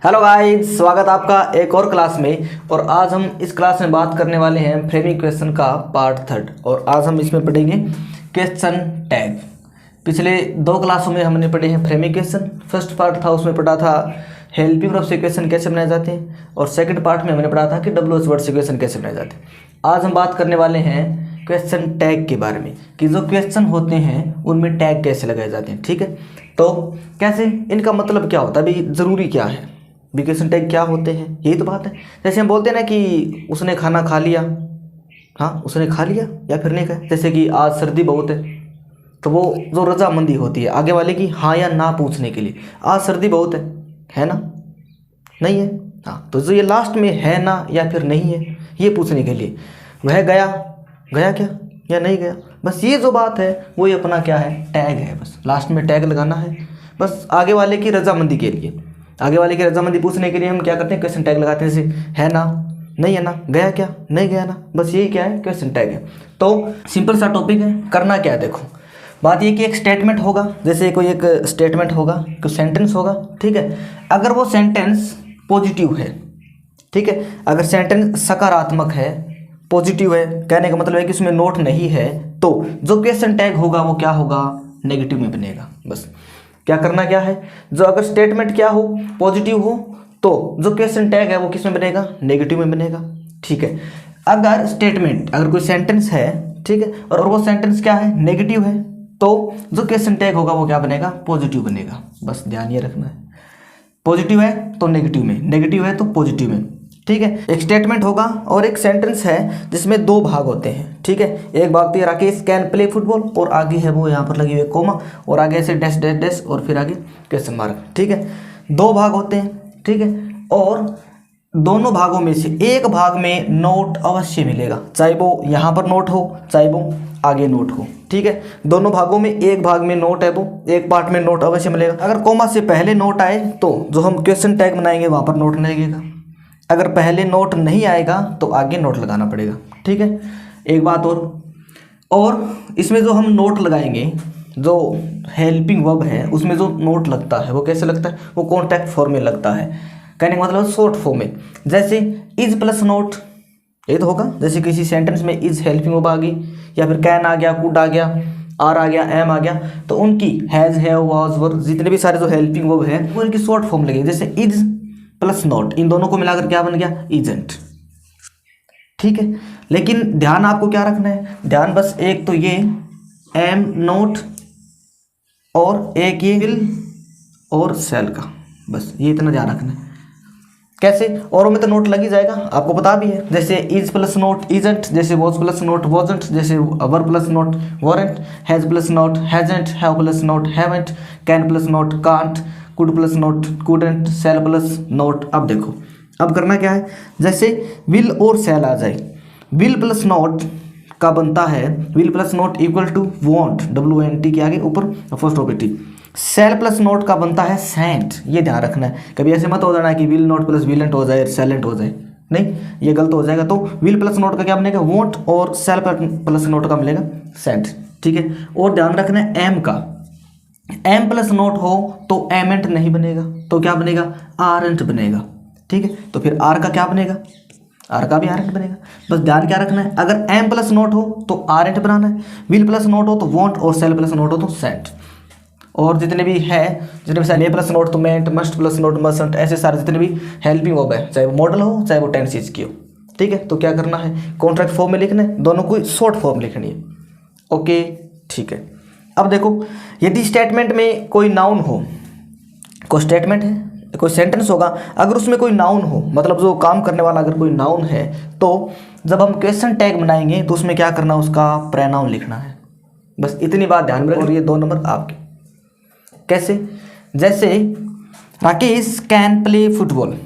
Hello guys, स्वागत आपका एक और क्लास में। और आज हम इस क्लास में बात करने वाले हैं फ्रेमिंग क्वेश्चन का पार्ट थर्ड। और आज हम इसमें पढ़ेंगे क्वेश्चन टैग। पिछले दो क्लासों में हमने पढ़े हैं फ्रेमिंग क्वेश्चन। फर्स्ट पार्ट था, उसमें पढ़ा था हेल्पिंग वर्ब से क्वेश्चन कैसे बनाए जाते हैं, और सेकंड पार्ट में हमने पढ़ा था कि डब्ल्यूएच वर्ड से क्वेश्चन कैसे बनाए जाते हैं। आज हम बात करने वाले हैं क्वेश्चन टैग के बारे में कि जो क्वेश्चन होते हैं उनमें टैग कैसे लगाए जाते हैं। ठीक है, तो कैसे, इनका मतलब क्या होता है, अभी ज़रूरी क्या है, क्वेश्चन टैग क्या होते हैं, यही तो बात है। जैसे हम बोलते हैं ना कि उसने खाना खा लिया, हाँ उसने खा लिया या फिर नहीं खाया। जैसे कि आज सर्दी बहुत है, तो वो जो रजामंदी होती है आगे वाले की हाँ या ना पूछने के लिए, आज सर्दी बहुत है ना, नहीं है, हाँ, तो जो ये लास्ट में है ना या फिर नहीं है ये पूछने के लिए, वह गया, गया क्या या नहीं गया, बस ये जो बात है वो ये अपना क्या है, टैग है। बस लास्ट में टैग लगाना है, बस आगे वाले की रजामंदी के लिए, आगे वाले की रजामंदी पूछने के लिए हम क्या करते हैं, क्वेश्चन टैग लगाते हैं। जैसे है ना, नहीं है ना, गया क्या, नहीं गया ना, बस यही क्या है, क्वेश्चन टैग है। तो सिंपल सा टॉपिक है, करना क्या है, देखो बात ये कि एक स्टेटमेंट होगा, जैसे कोई एक स्टेटमेंट होगा, कोई सेंटेंस होगा, ठीक है। अगर वो सेंटेंस पॉजिटिव है, ठीक है, अगर सेंटेंस सकारात्मक है, पॉजिटिव है, कहने का मतलब है कि उसमें नोट नहीं है, तो जो क्वेश्चन टैग होगा वो क्या होगा, नेगेटिव में बनेगा। बस क्या करना क्या है, जो अगर स्टेटमेंट क्या हो, पॉजिटिव हो, तो जो क्वेश्चन टैग है वो किस में बनेगा, नेगेटिव में बनेगा। ठीक है, अगर स्टेटमेंट, अगर कोई सेंटेंस है, ठीक है, और वो सेंटेंस क्या है, नेगेटिव है, तो जो क्वेश्चन टैग होगा वो क्या बनेगा, पॉजिटिव बनेगा। बस ध्यान ये रखना है, पॉजिटिव है तो नेगेटिव में, नेगेटिव है तो पॉजिटिव में। ठीक है, एक स्टेटमेंट होगा और एक सेंटेंस है जिसमें दो भाग होते हैं। ठीक है, एक भाग तो ये राकेश कैन प्ले फुटबॉल, और आगे है वो यहाँ पर लगी हुई कोमा, और आगे से डैश डैश डैश, और फिर आगे क्वेश्चन मार्क। ठीक है, दो भाग होते हैं। ठीक है, और दोनों भागों में से एक भाग में नोट अवश्य मिलेगा, चाहे वो यहाँ पर नोट हो चाहे वो आगे नोट हो। ठीक है, दोनों भागों में एक भाग में नोट है, वो एक पार्ट में नोट अवश्य मिलेगा। अगर कोमा से पहले नोट आए तो जो हम क्वेश्चन टैग बनाएंगे वहाँ पर नोट नहीं लगेगा, अगर पहले नोट नहीं आएगा तो आगे नोट लगाना पड़ेगा। ठीक है, एक बात और इसमें जो हम नोट लगाएंगे, जो हेल्पिंग वर्ब है उसमें जो नोट लगता है वो कैसे लगता है, वो कॉन्टैक्ट फॉर्म में लगता है, कहने का मतलब शॉर्ट फॉर्म में। जैसे इज प्लस नोट, ये तो होगा, जैसे किसी सेंटेंस में इज हेल्पिंग वर्ब आ गई, या फिर कैन आ गया, कुड आ गया, आर आ गया, एम आ गया, तो उनकी हैज, हैव, वाज, वर, जितने भी सारे जो हेल्पिंग वर्ब है वो इनकी शॉर्ट फॉर्म लगेगी। जैसे इज प्लस नॉट, इन दोनों को मिलाकर क्या बन गया, इजेंट। ठीक है, लेकिन ध्यान आपको क्या रखना है, ध्यान बस एक तो ये एम नोट, और एक ये विल और सेल का, बस ये इतना ध्यान रखना है। कैसे, और में तो नोट लग ही जाएगा, आपको पता भी है। जैसे इज प्लस नोट इजेंट, जैसे वॉज प्लस नोट वॉजेंट, जैसे were plus not weren't, has plus not hasn't, have plus not haven't, can plus not can't, could plus not couldn't, shall plus not. अब देखो, अब करना क्या है, जैसे will और सेल आ जाए, विल प्लस नोट का बनता है, will plus not equal to won't, WNT के आगे ऊपर अपोस्ट्रोफी। सेल प्लस नोट का बनता है सेंट, ये ध्यान रखना है, कभी ऐसे मत हो जाना कि विल नोट प्लस विलेंट हो जाए, सेलेंट हो जाए, नहीं, ये गलत हो जाएगा। तो विल प्लस नोट का क्या बनेगा, वॉन्ट, और सेल प्लस नोट का मिलेगा सेंट। ठीक है, और ध्यान रखना है एम का, एम प्लस नोट हो तो एमेंट नहीं बनेगा, तो क्या बनेगा, आरंट बनेगा। ठीक है, तो फिर आर का क्या बनेगा, आर का भी आरंट बनेगा। बस ध्यान क्या रखना है, अगर एम प्लस नोट हो तो आरंट बनाना है, विल प्लस नोट हो तो वॉन्ट, और सेल प्लस नोट हो तो सेंट, और जितने भी है, जितने भी मे प्लस नोट तो मेंट, मस्ट प्लस नोट मसंट, ऐसे सारे जितने भी हेल्पिंग वर्ब है, चाहे वो मॉडल हो चाहे वो टेंसेस की हो। ठीक है, तो क्या करना है, कॉन्ट्रैक्ट फॉर्म में लिखना है, दोनों को शॉर्ट फॉर्म लिखनी है। ओके, ठीक है। अब देखो, यदि स्टेटमेंट में कोई नाउन हो, कोई स्टेटमेंट है, कोई सेंटेंस होगा, अगर उसमें कोई नाउन हो, मतलब जो काम करने वाला अगर कोई नाउन है, तो जब हम क्वेश्चन टैग बनाएंगे तो उसमें क्या करना, उसका प्रोनाउन लिखना है। बस इतनी बात ध्यान में रखो, और ये 2 नंबर आपके। कैसे, जैसे Rakesh can play football,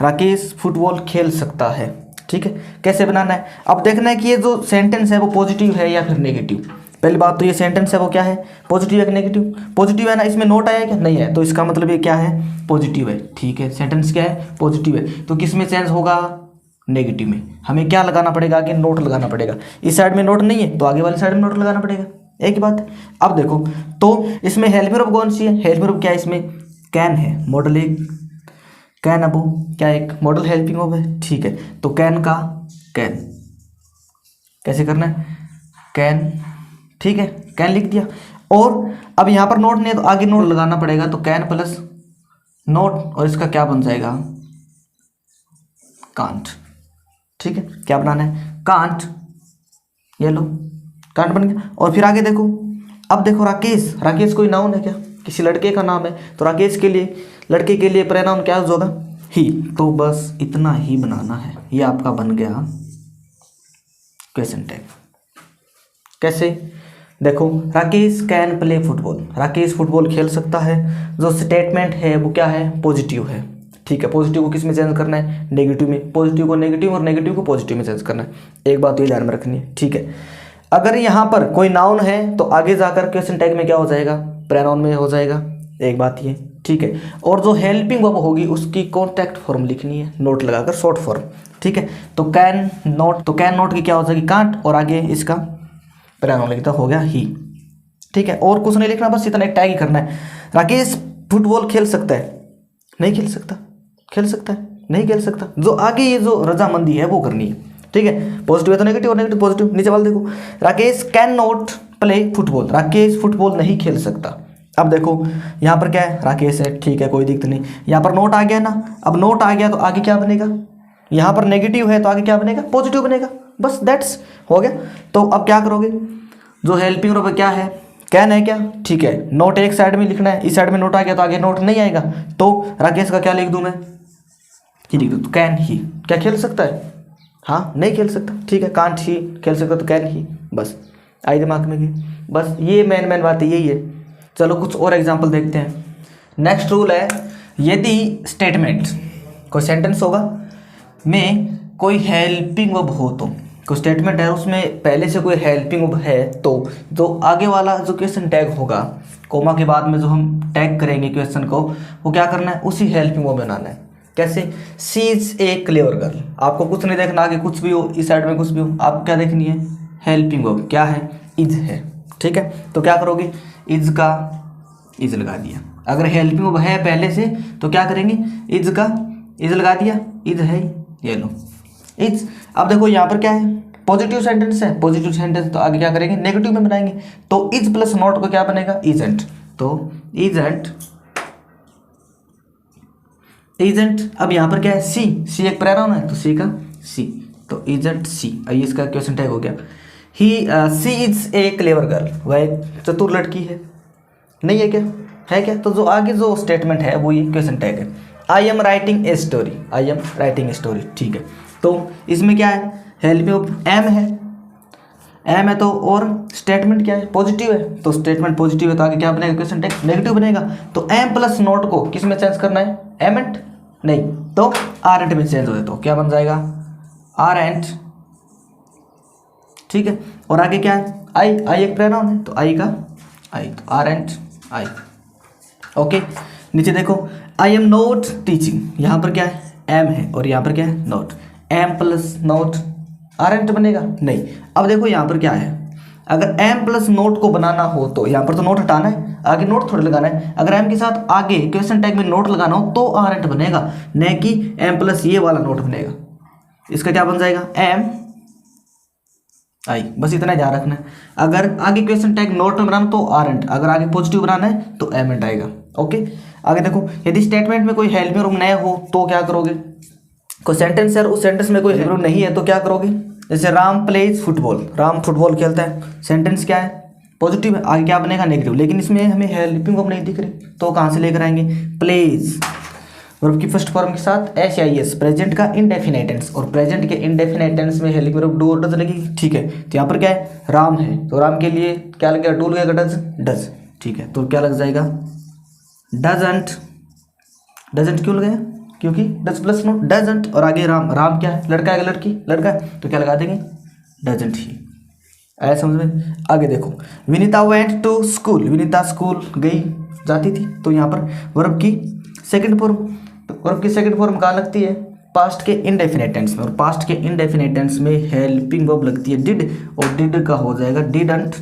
Rakesh football खेल सकता है। ठीक है, कैसे बनाना है, अब देखना है कि ये जो सेंटेंस है वो पॉजिटिव है या फिर नेगेटिव। पहली बात तो ये सेंटेंस है वो क्या है, पॉजिटिव है कि नेगेटिव, पॉजिटिव है ना, इसमें नोट आया क्या, नहीं है, तो इसका मतलब ये क्या है, पॉजिटिव है। ठीक है, सेंटेंस क्या है, पॉजिटिव है, तो किस में चेंज होगा, नेगेटिव में। हमें क्या लगाना पड़ेगा, आगे नोट लगाना पड़ेगा। इस साइड में नोट नहीं है तो आगे वाली साइड में नोट लगाना पड़ेगा, एक ही बात है। अब देखो, तो इसमें हेल्पिंग वर्ब कौन सी है, हेल्पिंग वर्ब क्या है, इसमें कैन है, मॉडल एक कैन अबो क्या एक मॉडल हेल्पिंग वर्ब है, ठीक है। तो कैन का कैन कैसे करना है, कैन, ठीक है, कैन लिख दिया। और अब यहाँ पर नोट नहीं है तो आगे नोट लगाना पड़ेगा, तो कैन प्लस नोट और इसका क्या बन जाएगा, कांट, ठीक है। क्या बनाना है, कांट, ये लो कांट बन गया। और फिर आगे देखो, अब देखो राकेश, राकेश कोई नाउन है क्या, किसी लड़के का नाम है, तो राकेश के लिए, लड़के के लिए प्रोनाउन क्या होगा, ही। तो बस इतना ही बनाना है, ये आपका बन गया क्वेश्चन टैग। कैसे, देखो Rakesh can play football, Rakesh football खेल सकता है। जो स्टेटमेंट है वो क्या है, पॉजिटिव है, ठीक है। पॉजिटिव को किस में चेंज करना है, नेगेटिव में, पॉजिटिव को नेगेटिव और नेगेटिव को पॉजिटिव में चेंज करना है। एक बात ये ध्यान में रखनी है, ठीक है। अगर यहाँ पर कोई नाउन है तो आगे जाकर क्वेश्चन टैग में क्या हो जाएगा, प्रोनाउन में हो जाएगा, एक बात ये, ठीक है। और जो हेल्पिंग वर्ब होगी उसकी कॉन्टैक्ट फॉर्म लिखनी है, नोट लगाकर शॉर्ट फॉर्म, ठीक है। तो कैन नॉट, तो कैन नॉट की क्या हो जाएगी, कांट, और आगे इसका प्रोनाउन लिखता हो गया ही, ठीक है। और कुछ नहीं लिखना, बस इतना एक टैग ही करना है। राकेश फुटबॉल खेल सकता है, नहीं खेल सकता, खेल सकता है, नहीं खेल सकता। जो आगे ये जो रजामंदी है वो करनी है, ठीक है। पॉजिटिव है तो नेगेटिव और नेगेटिव पॉजिटिव। नीचे वाला देखो, Rakesh can not play football, Rakesh football नहीं खेल सकता। अब देखो यहाँ पर क्या है, राकेश है, ठीक है, कोई दिक्कत नहीं। यहाँ पर नोट आ गया ना, अब नोट आ गया तो आगे क्या बनेगा, यहाँ पर नेगेटिव है तो आगे क्या बनेगा, पॉजिटिव बनेगा, बस दैट्स हो गया। तो अब क्या करोगे, जो हेल्पिंग वर्ब क्या है, कैन है क्या, ठीक है। नोट एक साइड में लिखना है, इस साइड में नोट आ गया तो आगे नोट नहीं आएगा, तो राकेश का क्या लिख दूं मैं, ये लिख दूँ, कैन ही, क्या खेल सकता है, हाँ नहीं खेल सकता, ठीक है। कांट ही खेल सकता तो कैन ही, बस आई दिमाग में की, बस ये मेन बात है, यही है। चलो कुछ और एग्जांपल देखते हैं। नेक्स्ट रूल है, यदि स्टेटमेंट कोई सेंटेंस होगा में कोई हेल्पिंग वर्ब हो, तो कोई स्टेटमेंट है उसमें पहले से कोई हेल्पिंग वर्ब है, तो जो आगे वाला जो क्वेश्चन टैग होगा, कोमा के बाद में जो हम टैग करेंगे क्वेश्चन को, वो क्या करना है, उसी हेल्पिंग वर्ब बनाना है। कैसे, सी इज ए क्लेवर गर्ल, आपको कुछ नहीं देखना, आगे कुछ भी हो, इस साइड में कुछ भी हो, आपको क्या देखनी है, हेल्पिंग वर्ब क्या है, इज है, ठीक है। तो क्या करोगे, इज का इज लगा दिया। अगर हेल्पिंग वर्ब है पहले से तो क्या करेंगे, इज का इज लगा दिया, इज है, ये लो इज। अब देखो यहाँ पर क्या है, पॉजिटिव सेंटेंस है, पॉजिटिव सेंटेंस तो आगे क्या करेंगे, नेगेटिव में बनाएंगे। तो इज प्लस नॉट को क्या बनेगा, इजेंट, तो इजेंट, इजेंट। अब यहाँ पर क्या है, सी एक प्रोनाउन है तो सी का सी, तो इजेंट सी। आइए इसका क्वेश्चन टैग हो गया, ही सी इज ए क्लेवर गर्ल, वह एक चतुर लड़की है, नहीं है क्या, है क्या। तो जो आगे जो स्टेटमेंट है वो ये क्वेश्चन टैग है। I am writing a story, I am writing a story, ठीक है। तो इसमें क्या है, हेल्पिंग वर्ब एम है, एम है तो, और स्टेटमेंट क्या है, पॉजिटिव है, तो स्टेटमेंट पॉजिटिव है तो आगे क्या बनेगा, क्वेश्चन टैग नेगेटिव बनेगा। तो एम प्लस नोट को किस में चेंज करना है, एमेंट नहीं तो आर एंट में चेंज हो जाए, तो क्या बन जाएगा, आर एंट, ठीक है। और आगे क्या है, आई, आई एक प्रोनाउन है तो आई का आई, तो आर एंट आई, ओके। नीचे देखो, आई एम नॉट टीचिंग, यहाँ पर क्या है, एम है, और यहाँ पर क्या है, not, M plus not R एंट बनेगा, नहीं। अब देखो यहाँ पर क्या है, अगर एम प्लस नोट को बनाना हो तो यहाँ पर तो नोट हटाना है, आगे नोट थोड़ी लगाना है। अगर एम के साथ आगे क्वेश्चन टैग में नोट लगाना हो तो आर एंट बनेगा, न कि एम प्लस ये वाला नोट बनेगा। इसका क्या बन जाएगा, एम आई, बस इतना ध्यान रखना है। अगर आगे क्वेश्चन टैग नोट में बनाना तो आर एंट, अगर आगे पॉजिटिव बनाना है तो एम एंट आएगा, ओके। आगे देखो, यदि स्टेटमेंट में कोई हेल्पिंग वर्ब नया हो तो क्या करोगे, कोई सेंटेंस है उस सेंटेंस में कोई हेल्पिंग वर्ब नहीं है तो क्या करोगे, जैसे Ram plays football, Ram football खेलता है, सेंटेंस क्या है, पॉजिटिव है, आगे क्या बनेगा, नेगेटिव। लेकिन इसमें हमें हेल्पिंग वर्ब नहीं दिख रही तो कहाँ से लेकर आएंगे, प्लेज, वर्ब की फर्स्ट फॉर्म के साथ एस आई एस, प्रेजेंट का इनडेफिनाइट टेंस, और प्रेजेंट के इनडेफिनाइट टेंस में हेल्पिंग वर्ब डू और डज लगेगी, ठीक है। तो यहाँ पर क्या है, राम है तो राम के लिए क्या लगेगा, डू लगेगा, डज डज, ठीक है। तो क्या लग जाएगा, डजंट, डजंट क्यों लगाया, क्योंकि डज प्लस नोट डजंट, और आगे राम, राम क्या है, लड़का है, लड़की, लड़का है तो क्या लगा देंगे, डजंट ही। आया समझ में। आगे देखो, Vinita went to school, Vinita school गई, जाती थी, तो यहाँ पर वर्ब की सेकंड फॉर्म, तो वर्ब की सेकंड फॉर्म कहाँ लगती है, पास्ट के इनडेफिनेट टेंस में, और पास्ट के इनडेफिनेट टेंस में हेल्पिंग वर्ब लगती है डिड, और डिड का हो जाएगा डिडंट।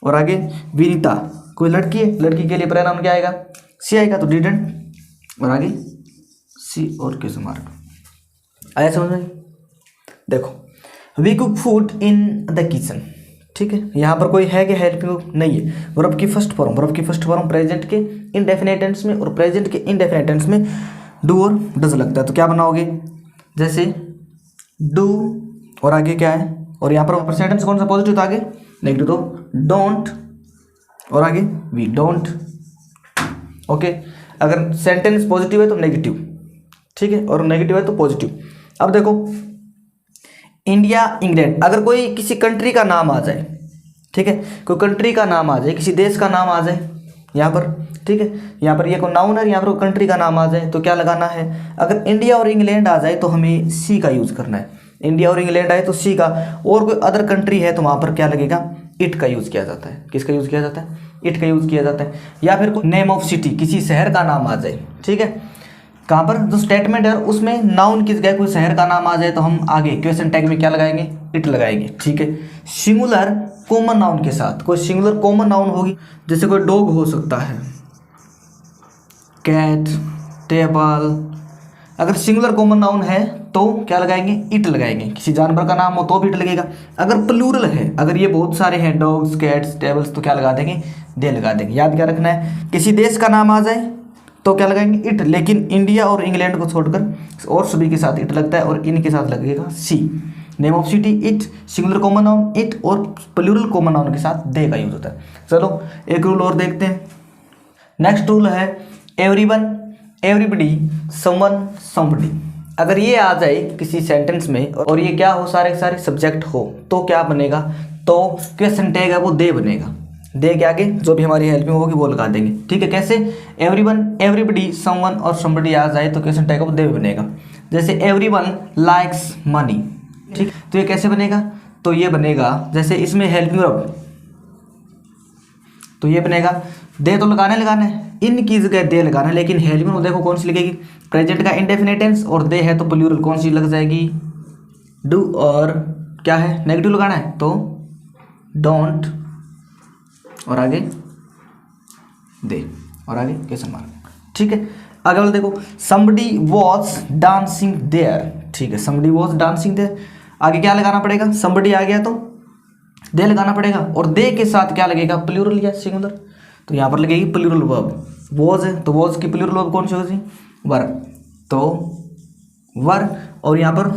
और आगे विनीता कोई लड़की है, लड़की के लिए प्रोनाउन क्या आएगा, सी आएगा तो डिडंट, और आगे सी और क्वेश्चन मार्क। आया समझ में? देखो we cook food in the kitchen, ठीक है, यहाँ पर कोई है कि हेल्पिंग नहीं है। वर्ब की फर्स्ट फॉर्म प्रेजेंट के इंडेफिनिट टेंस में और प्रेजेंट के इंडेफिनिट टेंस में डू और डज लगता है, तो क्या बनाओगे, जैसे डू और आगे क्या है, और यहाँ पर सेंटेंस कौन सा पॉजिटिव था, आगे नेगेटिव, तो डोंट और आगे वी डोंट। ओके, अगर सेंटेंस पॉजिटिव है तो नेगेटिव, ठीक है, और नेगेटिव है तो पॉजिटिव। अब देखो इंडिया, इंग्लैंड, अगर कोई किसी कंट्री का नाम आ जाए, ठीक है, कोई कंट्री का नाम आ जाए, किसी देश का नाम आ जाए यहाँ पर, ठीक है, यहाँ पर ये कोई नाउन है, यहाँ पर कंट्री का नाम आ जाए तो क्या लगाना है, अगर इंडिया और इंग्लैंड आ जाए तो हमें सी का यूज़ करना है। इंडिया और इंग्लैंड आए तो सी का, और कोई अदर कंट्री है तो वहाँ पर क्या लगेगा, इट का यूज़ किया जाता है। किसका यूज़ किया जाता है, इट का यूज़ किया जाता है। या फिर कोई नेम ऑफ सिटी, किसी शहर का नाम आ जाए, ठीक है, कहाँ पर जो स्टेटमेंट है उसमें नाउन की जगह कोई शहर का नाम आ जाए तो हम आगे क्वेश्चन टैग में क्या लगाएंगे, इट लगाएंगे, ठीक है। सिंगुलर कॉमन नाउन के साथ, कोई सिंगुलर कॉमन नाउन होगी, जैसे कोई डॉग हो सकता है, कैट, टेबल, अगर सिंगुलर कॉमन नाउन है तो क्या लगाएंगे, इट लगाएंगे। किसी जानवर का नाम हो तो भी इट लगेगा। अगर प्लूरल है, अगर ये बहुत सारे हैं, डॉग्स, कैट्स, टेबल्स, तो क्या लगा देंगे, दे लगा देंगे। याद क्या रखना है, किसी देश का नाम आ जाए तो क्या लगाएंगे, इट, लेकिन इंडिया और इंग्लैंड को छोड़कर और सभी के साथ इट लगता है, और इनके साथ लगेगा C. Name of city it, singular common noun it, और प्लूरल कॉमन नाउन के साथ दे का यूज होता है। चलो एक रूल और देखते हैं। नेक्स्ट रूल है एवरीवन, एवरीबडी, समवन, समबडी। अगर ये आ जाए किसी सेंटेंस में और ये क्या हो, सारे सारे सब्जेक्ट हो, तो क्या बनेगा, तो क्वेश्चन टैग है वो दे बनेगा। दे के आगे जो भी हमारी हेल्पिंग होगी वो लगा देंगे, ठीक है। कैसे, एवरीवन, एवरीबडी, समवन और समबडी आ जाए तो क्वेश्चन टैग वो दे बनेगा। जैसे एवरीवन लाइक्स मनी, ठीक, तो ये कैसे बनेगा, तो ये बनेगा, जैसे इसमें हेल्पिंग वर्ब, तो ये बनेगा, दे तो लगाना है, इनकी जगह दे लगाना है, लेकिन हेल्पिंग वर्ब देखो कौन सी लिखेगी, प्रेजेंट का इंडेफिनिट टेंस और दे है तो प्लूरल, कौन सी लग जाएगी, डू, और क्या है, नेगेटिव लगाना है तो डोंट, और आगे दे, और आगे क्वेश्चन मार्क, ठीक है। आगे वाला देखो, somebody was dancing there, ठीक है, somebody was dancing there, आगे क्या लगाना पड़ेगा, somebody आ गया तो दे लगाना पड़ेगा, और दे के साथ क्या लगेगा, प्लूरल या सिंगुलर, तो यहाँ पर लगेगी प्लूरल वर्ब। was है तो was की प्लूरल वर्ब कौन सी होगी, वर, तो वर, और यहाँ पर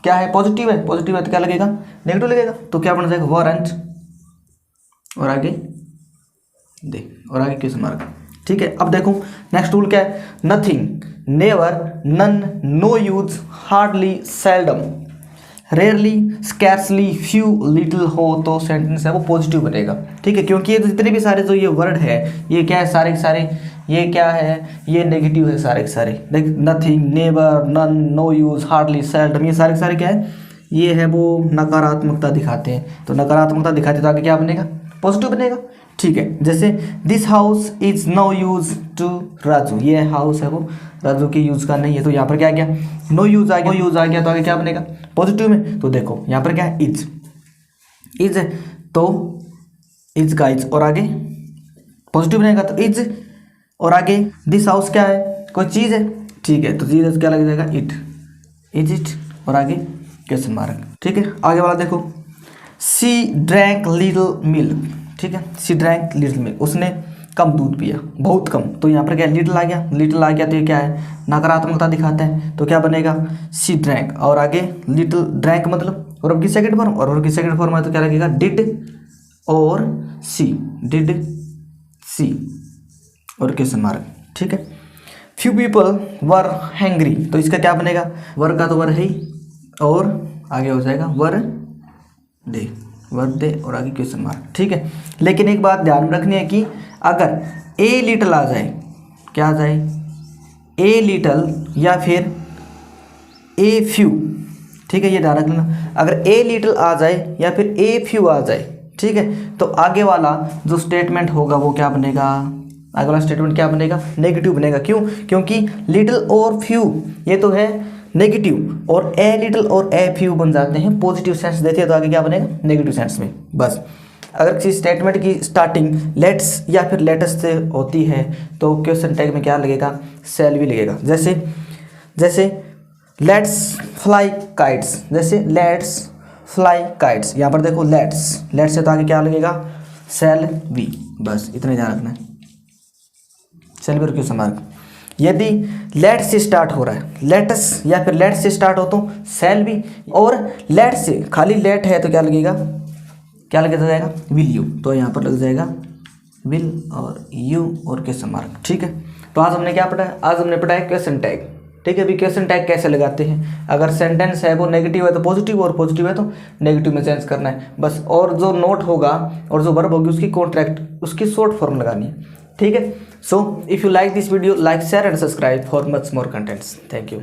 क्या है, पॉजिटिव है तो क्या लगेगा, नेगेटिव लगेगा, तो क्या बन जाएगा, वरंट, और आगे दे, और आगे क्वेश्चन मार्क, ठीक है। अब देखो नेक्स्ट रूल क्या है, nothing, never, none, no use, hardly, seldom, rarely, scarcely, few, little हो तो सेंटेंस है वो पॉजिटिव बनेगा, ठीक है, क्योंकि ये जितने भी सारे जो ये वर्ड है ये क्या है, सारे के सारे ये क्या है, ये नेगेटिव है सारे के सारे। देख, nothing, never, none, no use, hardly, seldom, ये सारे के सारे क्या है, ये है वो नकारात्मकता दिखाते हैं, तो नकारात्मकता दिखाते तो आगे क्या बनेगा, पॉजिटिव बनेगा, ठीक है। जैसे this house is no use to Raju, ये हाउस है वो राजू के यूज का नहीं है, तो यहाँ पर क्या आ गया, नो यूज आ गया, तो आगे क्या बनेगा, पॉजिटिव में, तो देखो यहाँ पर क्या है, इज है तो इज का इज, और आगे पॉजिटिव बनेगा तो इज, और आगे दिस हाउस क्या है, कोई चीज़ है, ठीक है, तो चीज़ क्या लग जाएगा, इट, इज इट, और आगे क्वेश्चन मार्क, ठीक है। आगे वाला देखो, सी ड्रैंक लिटिल मिल्क, ठीक है, सी ड्रैंक लिटिल मिल्क, उसने कम दूध पिया, बहुत कम, तो यहाँ पर क्या लिटिल आ गया, तो ये क्या है, नकारात्मकता दिखाता है, तो क्या बनेगा, सी ड्रैंक, और आगे लिटिल, ड्रैंक मतलब वर्ब की सेकंड फॉर्म, और वर्ब की सेकंड फॉर्म है तो क्या लगेगा, डिड और सी, डिड सी, और क्वेश्चन मार्क, ठीक है। फ्यू पीपल वर हैंग्री, तो इसका क्या बनेगा, वर का तो वर है ही, और आगे हो जाएगा वर दे, वर दे, और आगे क्वेश्चन मार्क, ठीक है। लेकिन एक बात ध्यान रखनी है कि अगर ए लिटल आ जाए, क्या आ जाए, ए लिटल या फिर ए फ्यू, ठीक है, ये ध्यान रख लेना, अगर ए लिटल आ जाए या फिर ए फ्यू आ जाए, ठीक है, तो आगे वाला जो स्टेटमेंट होगा वो क्या बनेगा, आगे वाला स्टेटमेंट क्या बनेगा, नेगेटिव बनेगा। क्यों, क्योंकि लिटिल और फ्यू ये तो है नेगेटिव, और ए लिटिल और ए फ्यू बन जाते हैं पॉजिटिव सेंस देते हैं, तो आगे क्या बनेगा, नेगेटिव सेंस में। बस अगर किसी स्टेटमेंट की स्टार्टिंग लेट्स या फिर लेटेस्ट से होती है तो क्वेश्चन टैग में क्या लगेगा, शैल भी लगेगा। जैसे जैसे लेट्स फ्लाई काइट्स, जैसे लेट्स फ्लाई काइट्स, यहाँ पर देखो लेट्स से तो आगे क्या लगेगा, शैल वी, बस इतने ध्यान रखना है, शैल वी और क्वेश्चन मार्क। यदि लेट से स्टार्ट हो रहा है, लेटस या फिर लेट से स्टार्ट हो तो शैल बी, और लेट से खाली लेट है तो क्या लगेगा, क्या लग जाएगा, विल यू, तो यहाँ पर लग जाएगा विल और यू और क्वेश्चन मार्क। ठीक है, तो आज हमने क्या पढ़ा है, आज हमने पढ़ा है क्वेश्चन टैग। ठीक है, अभी क्वेश्चन टैग कैसे लगाते हैं, अगर सेंटेंस है वो नेगेटिव है तो पॉजिटिव, और पॉजिटिव है तो नेगेटिव में चेंज करना है बस, और जो नोट होगा और जो वर्ब होगी उसकी कॉन्ट्रैक्ट, उसकी शॉर्ट फॉर्म लगानी है। ठीक है, so if you like this video, like, share and subscribe for much more contents. Thank you.